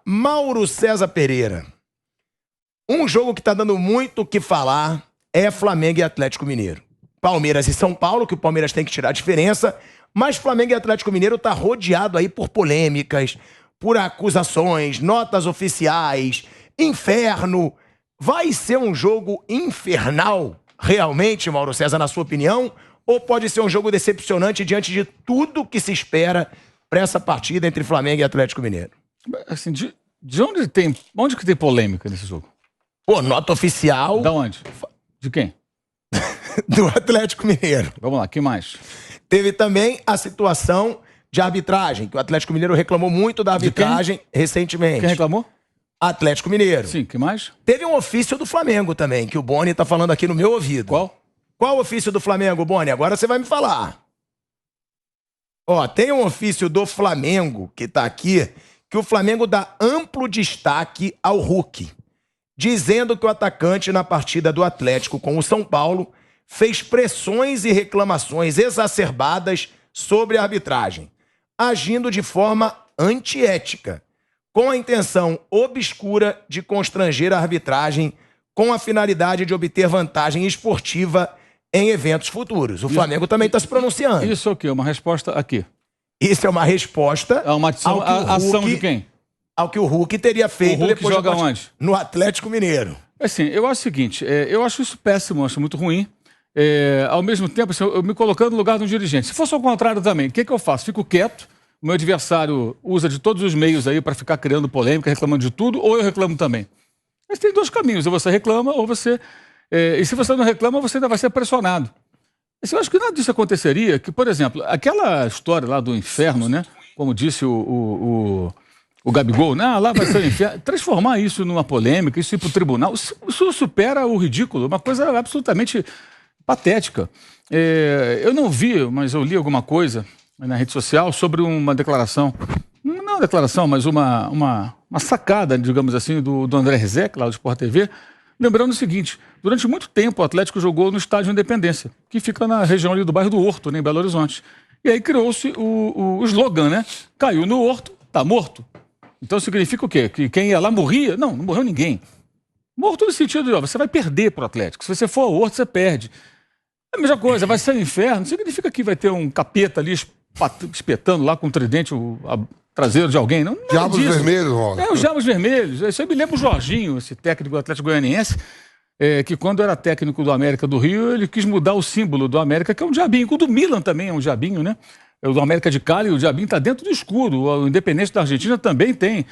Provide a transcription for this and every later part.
Mauro César Pereira. Um jogo que tá dando muito o que falar é Flamengo e Atlético Mineiro. Palmeiras e São Paulo, que o Palmeiras tem que tirar a diferença, mas Flamengo e Atlético Mineiro tá rodeado aí por polêmicas, por acusações, notas oficiais, inferno. Vai ser um jogo infernal, realmente, Mauro César, na sua opinião? Ou pode ser um jogo decepcionante diante de tudo que se espera para essa partida entre Flamengo e Atlético Mineiro? Assim, de onde que tem polêmica nesse jogo? Pô, nota oficial... Da onde? De quem? Do Atlético Mineiro. Vamos lá, que mais? Teve também a situação de arbitragem, que o Atlético Mineiro reclamou muito da arbitragem recentemente. Quem reclamou? Atlético Mineiro. Sim, que mais? Teve um ofício do Flamengo também, que o Boni tá falando aqui no meu ouvido. Qual? Qual ofício do Flamengo, Boni? Agora você vai me falar. Ó, tem um ofício do Flamengo, que tá aqui, que o Flamengo dá amplo destaque ao Hulk, dizendo que o atacante na partida do Atlético com o São Paulo fez pressões e reclamações exacerbadas sobre a arbitragem, agindo de forma antiética, com a intenção obscura de constranger a arbitragem com a finalidade de obter vantagem esportiva em eventos futuros. O Flamengo também está se pronunciando. Isso é o quê? Uma resposta aqui. Isso é uma resposta ação de quem? Ao que o Hulk teria feito. O Hulk depois joga onde? No Atlético Mineiro. Assim, eu acho o seguinte, eu acho isso péssimo, acho muito ruim. Ao mesmo tempo, assim, eu me colocando no lugar de um dirigente. Se fosse ao contrário também, o que eu faço? Fico quieto, o meu adversário usa de todos os meios aí para ficar criando polêmica, reclamando de tudo, ou eu reclamo também. Mas tem dois caminhos, ou você reclama, ou você... e se você não reclama, você ainda vai ser pressionado. Eu acho que nada disso aconteceria, que, por exemplo, aquela história lá do inferno, né? Como disse o Gabigol, né? Lá vai ser o inferno. Transformar isso numa polêmica, isso ir para o tribunal, isso supera o ridículo, uma coisa absolutamente patética. Eu não vi, mas eu li alguma coisa na rede social sobre uma declaração, não uma declaração, mas uma sacada, digamos assim, do André Rizek, lá do Sport TV, lembrando o seguinte: durante muito tempo o Atlético jogou no Estádio Independência, que fica na região ali do bairro do Horto, né, em Belo Horizonte. E aí criou-se o slogan, né? Caiu no Horto, tá morto. Então significa o quê? Que quem ia lá morria? Não morreu ninguém. Morto no sentido de, ó, você vai perder pro Atlético. Se você for ao Horto, você perde. É a mesma coisa, vai ser um inferno. Significa que vai ter um capeta ali espetando lá com um tridente traseiro de alguém. Não, Diabos Vermelhos, Ronaldo. Os Diabos Vermelhos. Isso aí me lembra o Jorginho, esse técnico do Atlético Goianiense, que quando era técnico do América do Rio, ele quis mudar o símbolo do América, que é um diabinho. O do Milan também é um diabinho, né? O do América de Cali, o diabinho está dentro do escudo. O Independente da Argentina também tem.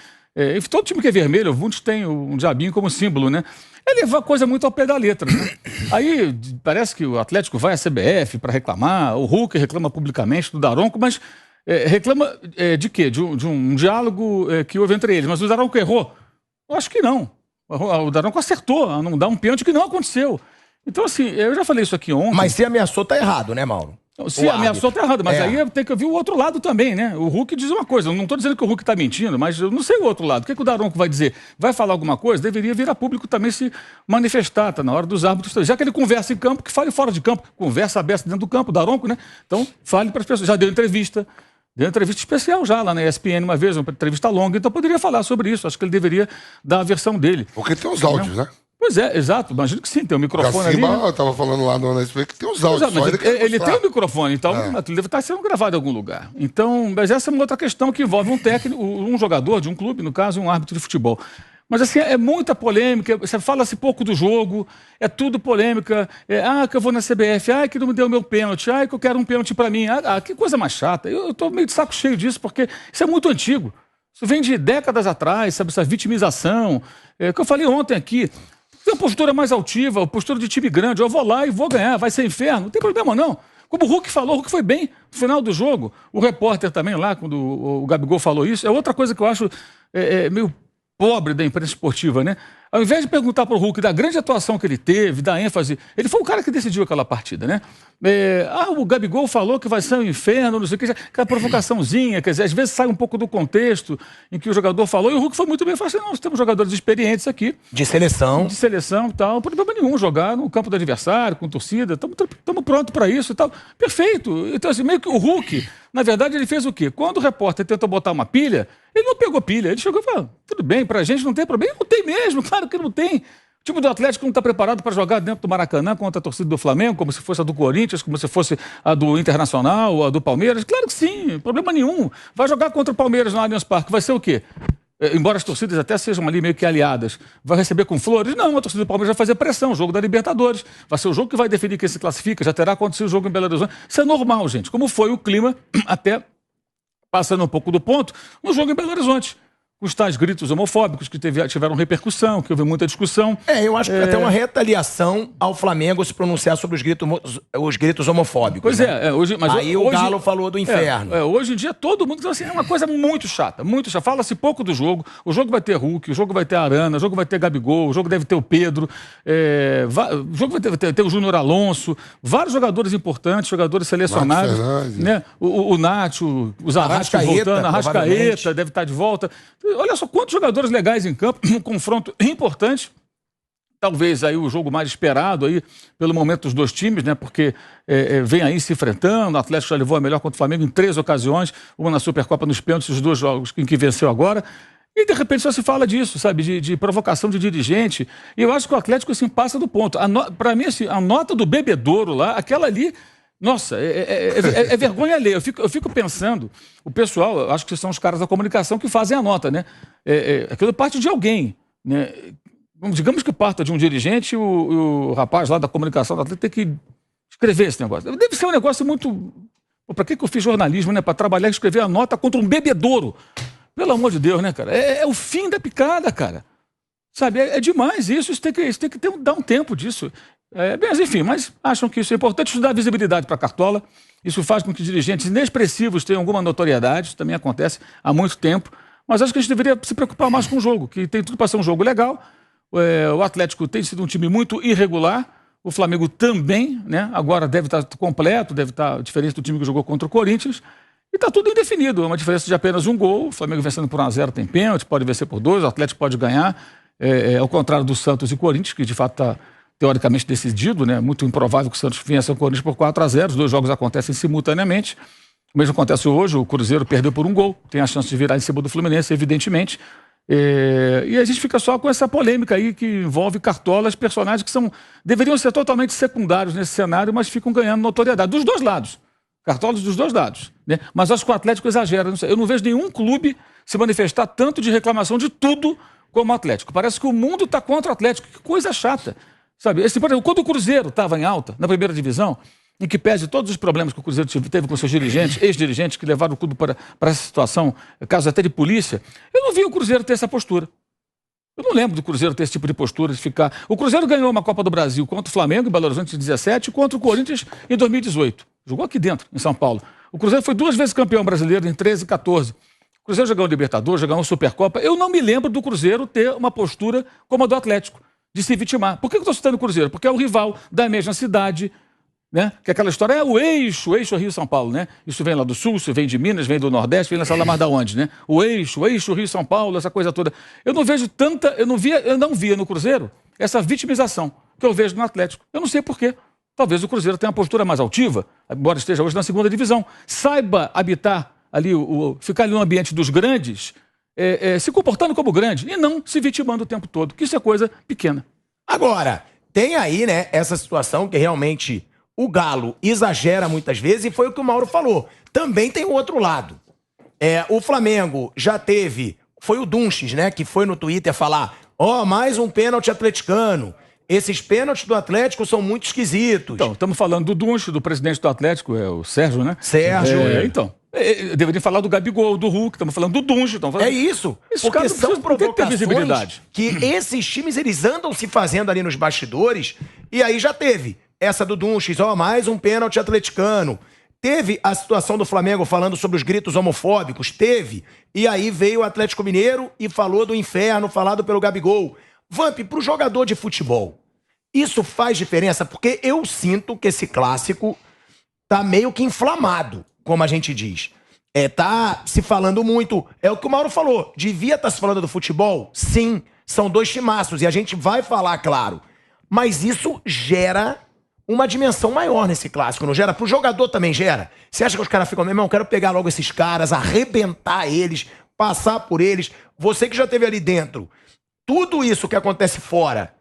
Todo time que é vermelho, o Wundt tem um diabinho como símbolo, né? É levar a coisa muito ao pé da letra, né? Aí parece que o Atlético vai à CBF para reclamar, o Hulk reclama publicamente do Daronco, mas reclama de quê? De um diálogo que houve entre eles. Mas o Daronco errou? Eu acho que não. O Daronco acertou a não dar um pênalti que não aconteceu. Então, assim, eu já falei isso aqui ontem. Mas se ameaçou, tá errado, né, Mauro? Se ameaçou, tá errado. Mas aí tem que ouvir o outro lado também, né? O Hulk diz uma coisa. Eu não estou dizendo que o Hulk tá mentindo, mas eu não sei o outro lado. O que o Daronco vai dizer? Vai falar alguma coisa? Deveria vir a público também se manifestar. Tá na hora dos árbitros. Já que ele conversa em campo, que fale fora de campo. Conversa aberta dentro do campo, o Daronco, né? Então, fale para as pessoas. Já deu entrevista. Deu entrevista especial já lá na ESPN uma vez, uma entrevista longa. Então, poderia falar sobre isso. Acho que ele deveria dar a versão dele. Porque tem os áudios, né? Pois é, exato. Imagino que sim, tem um microfone ali. Eu tava falando lá no NSP que tem os áudios. Mas ele tem um microfone, então ele deve estar sendo gravado em algum lugar. Então, mas essa é uma outra questão que envolve um técnico, um jogador de um clube, no caso, um árbitro de futebol. Mas assim, é muita polêmica, você fala-se pouco do jogo, é tudo polêmica. Que eu vou na CBF, que não me deu o meu pênalti, que eu quero um pênalti pra mim. Que coisa mais chata. Eu tô meio de saco cheio disso, porque isso é muito antigo. Isso vem de décadas atrás, sabe, essa vitimização. Que eu falei ontem aqui. Tem uma postura mais altiva, postura de time grande. Eu vou lá e vou ganhar, vai ser inferno. Não tem problema, não. Como o Hulk falou, o Hulk foi bem no final do jogo. O repórter também lá, quando o Gabigol falou isso, é outra coisa que eu acho meio pobre da imprensa esportiva, né? Ao invés de perguntar para o Hulk da grande atuação que ele teve, da ênfase, ele foi o cara que decidiu aquela partida, né? O Gabigol falou que vai ser um inferno, não sei o que, aquela provocaçãozinha, quer dizer, às vezes sai um pouco do contexto em que o jogador falou, e o Hulk foi muito bem, falou assim, não, temos jogadores experientes aqui. De seleção. De seleção e tal, não tem problema nenhum jogar no campo do adversário, com torcida, estamos prontos para isso e tal. Perfeito. Então, assim, meio que o Hulk, na verdade, ele fez o quê? Quando o repórter tentou botar uma pilha, ele não pegou pilha, ele chegou e falou, tudo bem, pra gente não tem problema. Não tem mesmo, claro que não tem. O time do Atlético não está preparado para jogar dentro do Maracanã contra a torcida do Flamengo, como se fosse a do Corinthians, como se fosse a do Internacional ou a do Palmeiras. Claro que sim, problema nenhum. Vai jogar contra o Palmeiras no Allianz Parque, vai ser o quê? Embora as torcidas até sejam ali meio que aliadas, vai receber com flores? Não, a torcida do Palmeiras vai fazer pressão, o jogo da Libertadores. Vai ser o jogo que vai definir quem se classifica, já terá acontecido o jogo em Belo Horizonte. Isso é normal, gente. Como foi o clima, até passando um pouco do ponto, no jogo em Belo Horizonte. Os tais gritos homofóbicos que tiveram repercussão, que houve muita discussão. Eu acho que foi até uma retaliação ao Flamengo se pronunciar sobre os gritos homofóbicos. Pois né? Hoje, mas aí hoje, o Galo falou do inferno. Hoje em dia todo mundo, então, assim, é uma coisa muito chata, muito chata. Fala-se pouco do jogo, o jogo vai ter Hulk, o jogo vai ter Arana, o jogo vai ter Gabigol, o jogo deve ter o Pedro, o jogo vai ter o Júnior Alonso, vários jogadores importantes, jogadores selecionados. Né? O Nacho, o Zarracho voltando, a Arrascaeta deve estar de volta. Olha só quantos jogadores legais em campo, um confronto importante. Talvez aí o jogo mais esperado aí pelo momento dos dois times, né? Porque vem aí se enfrentando. O Atlético já levou a melhor contra o Flamengo em 3 ocasiões, uma na Supercopa nos pênaltis, os 2 jogos em que venceu agora. E de repente só se fala disso, sabe? De provocação de dirigente. E eu acho que o Atlético assim passa do ponto. Para mim, assim, a nota do bebedouro lá, aquela ali. Nossa, é vergonha alheia. Eu fico pensando, o pessoal, eu acho que são os caras da comunicação que fazem a nota, né? Aquilo parte de alguém, né? Digamos que parta de um dirigente, o rapaz lá da comunicação do Atlético tem que escrever esse negócio. Deve ser um negócio muito... Para que eu fiz jornalismo, né? Para trabalhar e escrever a nota contra um bebedouro. Pelo amor de Deus, né, cara? É o fim da picada, cara. Sabe, é demais isso. Isso tem que dar um tempo disso. Mas enfim, acham que isso é importante, isso dá visibilidade para a Cartola, isso faz com que dirigentes inexpressivos tenham alguma notoriedade, isso também acontece há muito tempo, mas acho que a gente deveria se preocupar mais com o jogo, que tem tudo para ser um jogo legal. O Atlético tem sido um time muito irregular, o Flamengo também, né? Agora deve estar completo, deve estar diferente do time que jogou contra o Corinthians, e está tudo indefinido, é uma diferença de apenas um gol, o Flamengo vencendo por 1-0 tem pênalti, pode vencer por 2, o Atlético pode ganhar, ao contrário do Santos e Corinthians, que de fato está teoricamente decidido, né? Muito improvável que o Santos vença o Corinthians por 4-0, os 2 jogos acontecem simultaneamente. O mesmo acontece hoje, o Cruzeiro perdeu por 1 gol, tem a chance de virar em cima do Fluminense, evidentemente. E a gente fica só com essa polêmica aí que envolve Cartolas, personagens que deveriam ser totalmente secundários nesse cenário, mas ficam ganhando notoriedade dos 2 lados. Cartolas dos 2 lados. Né? Mas acho que o Atlético exagera. Eu não vejo nenhum clube se manifestar tanto de reclamação de tudo como o Atlético. Parece que o mundo está contra o Atlético. Que coisa chata. Sabe, por exemplo, quando o Cruzeiro estava em alta, na primeira divisão, em que pese todos os problemas que o Cruzeiro teve com seus dirigentes, ex-dirigentes que levaram o clube para essa situação, casos até de polícia, eu não vi o Cruzeiro ter essa postura. Eu não lembro do Cruzeiro ter esse tipo de postura, de ficar... O Cruzeiro ganhou uma Copa do Brasil contra o Flamengo em Belo Horizonte em 2017 e contra o Corinthians em 2018. Jogou aqui dentro, em São Paulo. O Cruzeiro foi 2 vezes campeão brasileiro em 13 e 14. O Cruzeiro já ganhou Libertadores, já ganhou Supercopa. Eu não me lembro do Cruzeiro ter uma postura como a do Atlético, de se vitimar. Por que eu estou citando o Cruzeiro? Porque é o rival da mesma cidade, né? Que aquela história é o eixo Rio-São Paulo, né? Isso vem lá do Sul, isso vem de Minas, vem do Nordeste, vem nessa lá mais da onde, né? O eixo Rio-São Paulo, essa coisa toda. Eu não vejo eu não via no Cruzeiro essa vitimização que eu vejo no Atlético. Eu não sei por quê. Talvez o Cruzeiro tenha uma postura mais altiva, embora esteja hoje na 2ª divisão. Saiba habitar ali, ficar ali no ambiente dos grandes, se comportando como grande e não se vitimando o tempo todo, que isso é coisa pequena. Agora, tem aí, né, essa situação que realmente o Galo exagera muitas vezes e foi o que o Mauro falou. Também tem o outro lado. O Flamengo já teve, foi o Dunches, né, que foi no Twitter falar, mais um pênalti atleticano. Esses pênaltis do Atlético são muito esquisitos. Então, estamos falando do Dunches, do presidente do Atlético, o Sérgio, né? Sérgio. Então... deveria falar do Gabigol, do Hulk, estamos falando do Dunche. É isso, porque são provocações que esses times eles andam se fazendo ali nos bastidores, e aí já teve essa do Dunches, mais um pênalti atleticano. Teve a situação do Flamengo falando sobre os gritos homofóbicos, teve, e aí veio o Atlético Mineiro e falou do inferno falado pelo Gabigol. Vamp, pro jogador de futebol, isso faz diferença? Porque eu sinto que esse clássico tá meio que inflamado, como a gente diz. Tá se falando muito. É o que o Mauro falou. Devia estar se falando do futebol? Sim. São 2 timaços e a gente vai falar, claro. Mas isso gera uma dimensão maior nesse clássico, não gera? Pro jogador também gera. Você acha que os caras ficam, meu irmão, quero pegar logo esses caras, arrebentar eles, passar por eles. Você que já esteve ali dentro, tudo isso que acontece fora,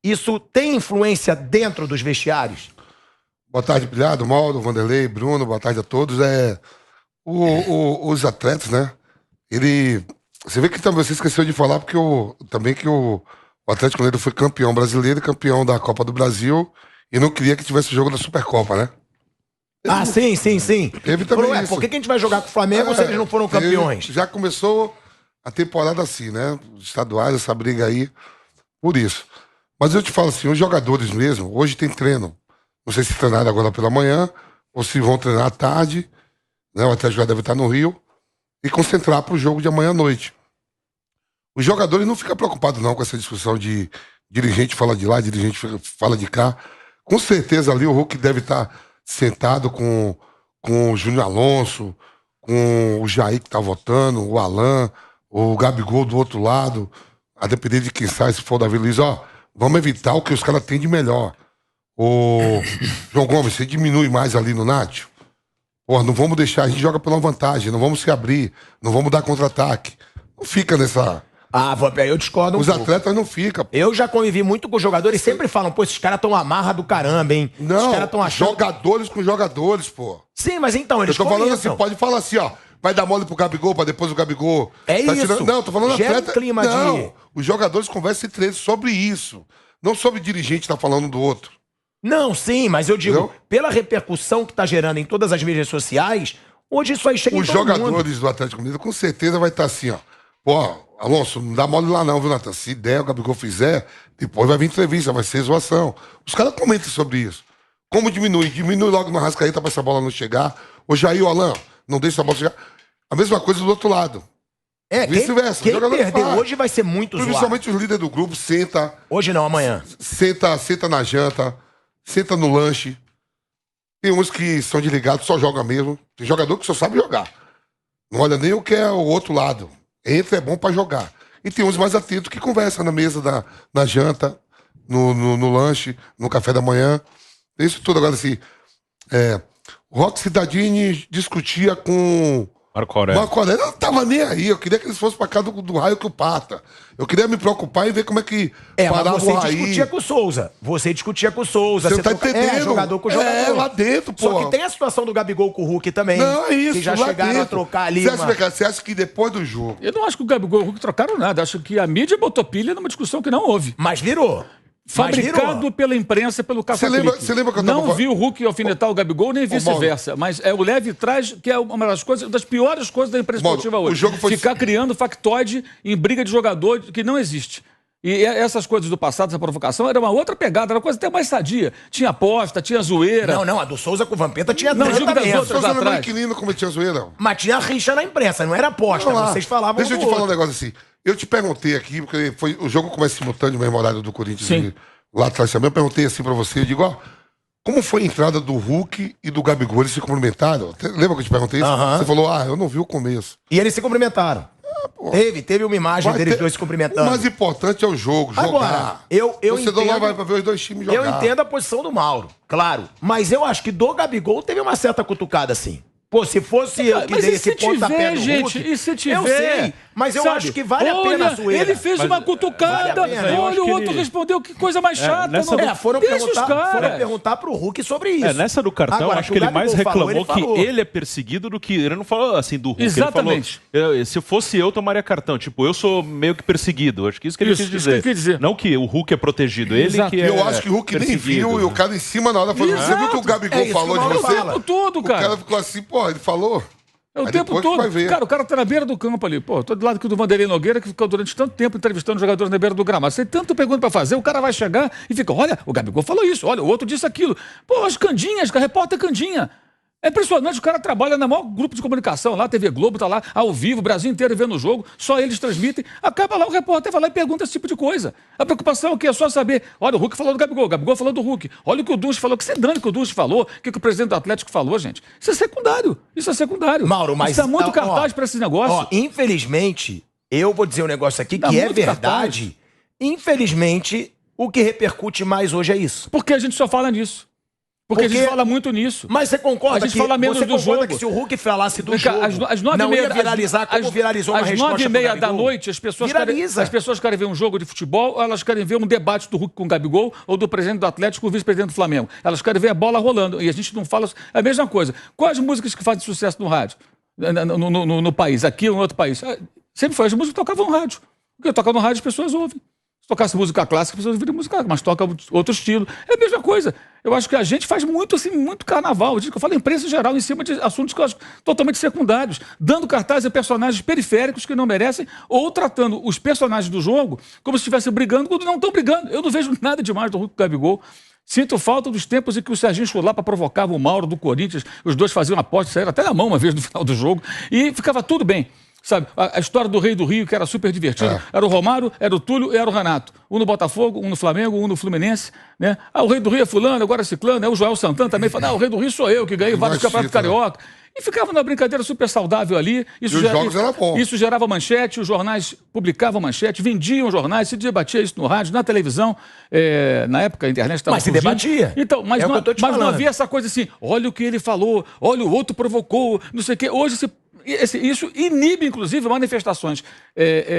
isso tem influência dentro dos vestiários? Boa tarde, Brilhado, Mauro, Vanderlei, Bruno, boa tarde a todos. Os atletas, né? Você vê que também você esqueceu de falar, porque também que o Atlético Mineiro foi campeão brasileiro e campeão da Copa do Brasil e não queria que tivesse jogo da Supercopa, né? Sim. Teve também isso. Por que a gente vai jogar com o Flamengo se eles não foram campeões? Já começou a temporada assim, né? Os estaduais, essa briga aí, por isso. Mas eu te falo assim, os jogadores mesmo, hoje tem treino. Não sei se treinaram agora pela manhã ou se vão treinar à tarde, né? O Atlético já deve estar no Rio e concentrar para o jogo de amanhã à noite. Os jogadores não ficam preocupados não com essa discussão de dirigente fala de lá, dirigente fala de cá. Com certeza ali o Hulk deve estar sentado com o Júnior Alonso, com o Jair que está votando, o Alan, o Gabigol do outro lado, a depender de quem sai, se for o Davi Luiz, vamos evitar o que os caras têm de melhor. O João Gomes, você diminui mais ali no Nacho. Não vamos deixar, a gente joga pela vantagem, não vamos se abrir, não vamos dar contra-ataque. Não fica nessa... Eu discordo Os atletas não ficam. Eu já convivi muito com os jogadores e sempre falam, esses caras estão amarra do caramba, hein? Não, os caras estão achando... jogadores com jogadores, pô. Sim, mas então, eles Eu tô falando assim, pode falar assim, vai dar mole pro Gabigol, pra depois o Gabigol... isso. Não, tô falando Gera atleta... um clima não, os jogadores conversam entre eles sobre isso. Não sobre dirigente tá falando do outro. Não, sim, mas eu digo, pela repercussão que tá gerando em todas as mídias sociais, hoje isso aí chega em todo mundo. Os jogadores do Atlético Mineiro com certeza vai estar assim, Alonso, não dá mole lá não, viu, Natan? Se der, o Gabigol fizer, depois vai vir entrevista, vai ser zoação. Os caras comentam sobre isso. Como diminui? Diminui logo na Arrascaeta pra essa bola não chegar. O Jair, o Alan, não deixa essa bola chegar. A mesma coisa do outro lado. Vice-versa. Quem perder hoje vai ser muito zoado. Principalmente os líderes do grupo, senta... Hoje não, amanhã. Senta na janta, senta no lanche. Tem uns que são desligados, só joga mesmo. Tem jogador que só sabe jogar. Não olha nem o que é o outro lado. Entra, é bom pra jogar. E tem uns mais atentos que conversam na mesa na janta, no lanche, no café da manhã. Isso tudo. Agora, assim, o Roque Cittadini discutia com Marco Aurélio. Marco Aurélio. Eu não tava nem aí. Eu queria que eles fossem pra casa do raio que o pata. Eu queria me preocupar e ver como é que parava mas você discutia com o Souza. Você discutia com o Souza. Você tá entendendo? Jogador com jogador. Lá dentro, pô. Só que tem a situação do Gabigol com o Hulk também. Não, é isso. Que já chegaram dentro a trocar ali. Você acha que depois do jogo... Eu não acho que o Gabigol e o Hulk trocaram nada. Acho que a mídia botou pilha numa discussão que não houve. Mas virou. Fabricado pela imprensa, pelo Caça-Clique. Você lembra que eu não vi o Hulk alfinetar o Gabigol, nem vice-versa. Mas o leve traz, que é uma das piores coisas da imprensa esportiva hoje. O jogo foi... Ficar criando factoide em briga de jogador que não existe. E essas coisas do passado, essa provocação, era uma outra pegada, era uma coisa até mais sadia. Tinha aposta, tinha zoeira. Não, a do Souza com o Vampeta tinha não, digo das outras Souza lá atrás. Não inquilino cometia zoeira. Mas tinha rixa na imprensa, não era aposta. Vocês falavam Deixa eu te falar um negócio assim. Eu te perguntei aqui, porque o jogo começa simultâneo, mesmo horário do Corinthians. Sim. Lá atrás também, eu perguntei assim pra você, eu digo, como foi a entrada do Hulk e do Gabigol? Eles se cumprimentaram? Lembra que eu te perguntei isso? Você falou, eu não vi o começo. E eles se cumprimentaram. Teve uma imagem deles dois se cumprimentando. O mais importante é o jogo, jogar. Agora, eu entendo, lá vai pra ver os dois times jogar. Eu entendo a posição do Mauro, claro. Mas eu acho que do Gabigol teve uma certa cutucada, assim. Pô, se fosse eu que dei esse pontapé no Hulk... E se tiver? Eu sei, mas eu acho que vale a pena a zoeira. Ele fez uma cutucada, olha, o outro respondeu, que coisa mais chata. Foram perguntar pro Hulk sobre isso. Nessa do cartão, agora, acho que ele mais reclamou que ele é perseguido do que... Ele não falou assim do Hulk. Exatamente. Ele falou, se fosse eu, tomaria cartão. Tipo, eu sou meio que perseguido. Acho que isso que ele quis dizer. Não que o Hulk é protegido, ele que é eu acho que o Hulk nem viu e o cara em cima na hora falou, você viu o que o Gabigol falou de você? O tempo todo, cara. O cara ficou assim, pô, ele falou... O tempo todo. Cara, o cara tá na beira do campo ali. Pô, tô do lado aqui do Vanderlei Nogueira, que ficou durante tanto tempo entrevistando jogadores na beira do gramado. Você tem tanto pergunta pra fazer, o cara vai chegar e fica, olha, o Gabigol falou isso, olha, o outro disse aquilo. Pô, as Candinhas, a repórter Candinha. É impressionante, o cara trabalha no maior grupo de comunicação lá, TV Globo tá lá ao vivo, o Brasil inteiro vendo o jogo, só eles transmitem. Acaba lá, o repórter vai lá e pergunta esse tipo de coisa. A preocupação é o quê? É só saber, olha, o Hulk falou do Gabigol, o Gabigol falou do Hulk. Olha o que o Dunst falou, que se dane que o Dunst falou, o que o presidente do Atlético falou, gente. Isso é secundário, isso é secundário. Mauro, mas... Isso dá muito cartaz pra esse negócio. Infelizmente, eu vou dizer um negócio aqui que é verdade. Cartaz. Infelizmente, o que repercute mais hoje é isso. Porque a gente só fala nisso. Porque a gente fala muito nisso. Mas você concorda a gente fala menos do jogo. Que se o Hulk falasse do jogo, não ia viralizar como viralizou na resposta às 9h30 da noite, as pessoas querem ver um jogo de futebol, ou elas querem ver um debate do Hulk com o Gabigol ou do presidente do Atlético com o vice-presidente do Flamengo. Elas querem ver a bola rolando. E a gente não fala... É a mesma coisa. Quais músicas que fazem sucesso no rádio? No país, aqui ou em outro país? Sempre foi as músicas que tocavam no rádio. Porque toca no rádio as pessoas ouvem. Se tocasse música clássica, as pessoas ouviriam música clássica, mas toca outro estilo. É a mesma coisa. Eu acho que a gente faz muito, assim, muito carnaval. Eu falo imprensa em geral, em cima de assuntos que eu acho totalmente secundários, dando cartaz a personagens periféricos que não merecem, ou tratando os personagens do jogo como se estivessem brigando quando não estão brigando. Eu não vejo nada demais do Hulk e do Gabigol. Sinto falta dos tempos em que o Serginho Chulapa provocava o Mauro do Corinthians, os dois faziam aposta, saíram até na mão uma vez no final do jogo, e ficava tudo bem. Sabe, a história do Rei do Rio, que era super divertido. Era o Romário, era o Túlio e era o Renato. Um no Botafogo, um no Flamengo, um no Fluminense. Né? O Rei do Rio é fulano, agora é ciclano. O Joel Santana também fala, o Rei do Rio sou eu, que ganhei vários campeonatos carioca. E ficava numa brincadeira super saudável ali. Isso, isso gerava manchete, os jornais publicavam manchete, vendiam jornais, se debatia isso no rádio, na televisão. Na época a internet estava surgindo. Mas se debatia. Então, mas não havia essa coisa assim, olha o que ele falou, olha o outro provocou, não sei o quê. Hoje isso inibe, inclusive, manifestações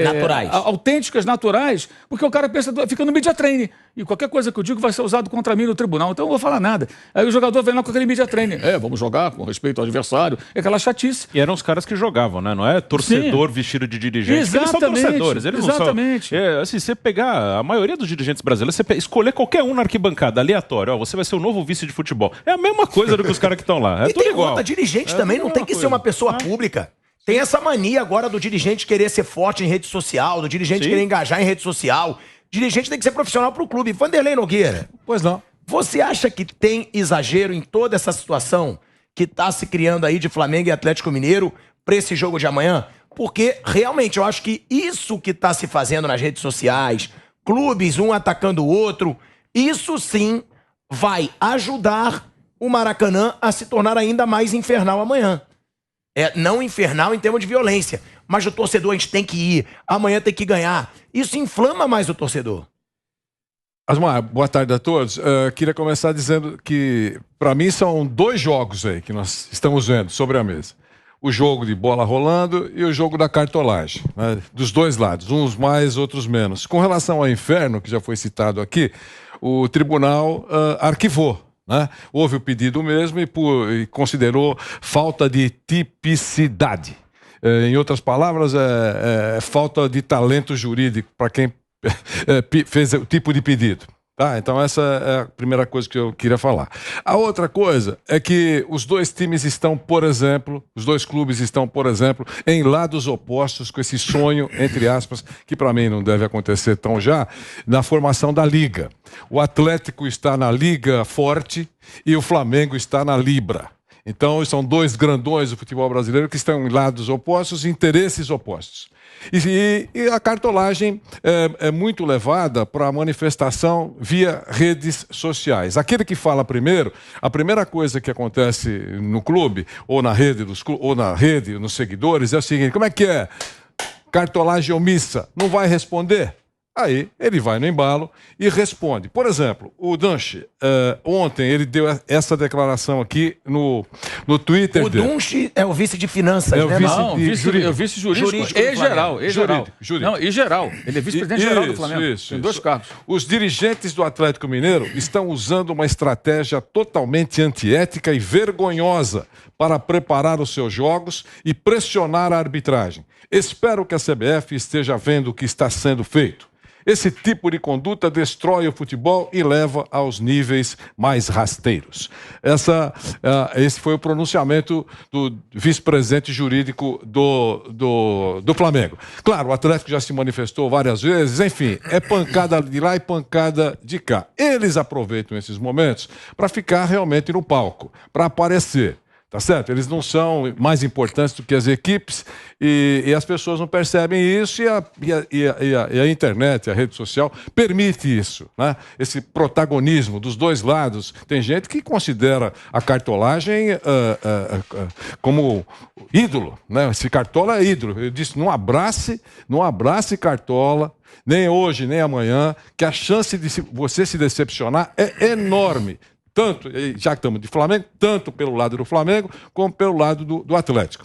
naturais, autênticas, naturais, porque o cara fica no media training. E qualquer coisa que eu digo vai ser usado contra mim no tribunal. Então eu não vou falar nada. Aí o jogador vem lá com aquele media training. Vamos jogar com respeito ao adversário. É aquela chatice. E eram os caras que jogavam, né? Não é torcedor vestido de dirigente. Exatamente. Eles são torcedores. Eles exatamente. Não são... assim, você pegar a maioria dos dirigentes brasileiros, você escolher qualquer um na arquibancada, aleatório, você vai ser o novo vice de futebol. É a mesma coisa do que os caras que estão lá. É tudo igual. Dirigente também não tem que ser uma pessoa pública. Tem essa mania agora do dirigente querer ser forte em rede social, do dirigente querer engajar em rede social. Dirigente tem que ser profissional pro clube. Vanderlei Nogueira. Pois não. Você acha que tem exagero em toda essa situação que tá se criando aí de Flamengo e Atlético Mineiro pra esse jogo de amanhã? Porque, realmente, eu acho que isso que tá se fazendo nas redes sociais, clubes, um atacando o outro, isso sim vai ajudar o Maracanã a se tornar ainda mais infernal amanhã. Não infernal em termos de violência, mas o torcedor, a gente tem que ir, amanhã tem que ganhar. Isso inflama mais o torcedor. Asmar, boa tarde a todos. Queria começar dizendo que, para mim, são 2 jogos aí que nós estamos vendo sobre a mesa. O jogo de bola rolando e o jogo da cartolagem, né? Dos dois lados, uns mais, outros menos. Com relação ao inferno, que já foi citado aqui, o tribunal arquivou. Né? Houve o pedido mesmo e considerou falta de tipicidade. Em outras palavras, falta de talento jurídico para quem fez o tipo de pedido. Tá? Então essa é a primeira coisa que eu queria falar. A outra coisa é que os dois times estão, por exemplo, os dois clubes estão, por exemplo, em lados opostos com esse sonho, entre aspas, que para mim não deve acontecer tão já, na formação da Liga. O Atlético está na Liga Forte e o Flamengo está na Libra. Então são 2 grandões do futebol brasileiro que estão em lados opostos, interesses opostos. E a cartolagem é muito levada para a manifestação via redes sociais. Aquele que fala primeiro, a primeira coisa que acontece no clube, ou na rede, nos seguidores, é o seguinte: como é que é? Cartolagem omissa, não vai responder? Aí ele vai no embalo e responde. Por exemplo, o Dunst, ontem ele deu essa declaração aqui no Twitter dele. O Dunst é o vice de finanças, né? Não, é o vice jurídico e geral. Não, e geral. Ele é vice-presidente geral do Flamengo. Tem 2 cargos. Os dirigentes do Atlético Mineiro estão usando uma estratégia totalmente antiética e vergonhosa para preparar os seus jogos e pressionar a arbitragem. Espero que a CBF esteja vendo o que está sendo feito. Esse tipo de conduta destrói o futebol e leva aos níveis mais rasteiros. Esse foi o pronunciamento do vice-presidente jurídico do Flamengo. Claro, o Atlético já se manifestou várias vezes, enfim, é pancada de lá e pancada de cá. Eles aproveitam esses momentos para ficar realmente no palco, para aparecer. Tá certo? Eles não são mais importantes do que as equipes e as pessoas não percebem isso e a internet, a rede social permite isso, né? Esse protagonismo dos dois lados. Tem gente que considera a cartolagem como ídolo, né? Esse Cartola é ídolo. Eu disse, não abrace Cartola, nem hoje, nem amanhã, que a chance de você se decepcionar é enorme. Tanto, já que estamos de Flamengo, tanto pelo lado do Flamengo como pelo lado do Atlético.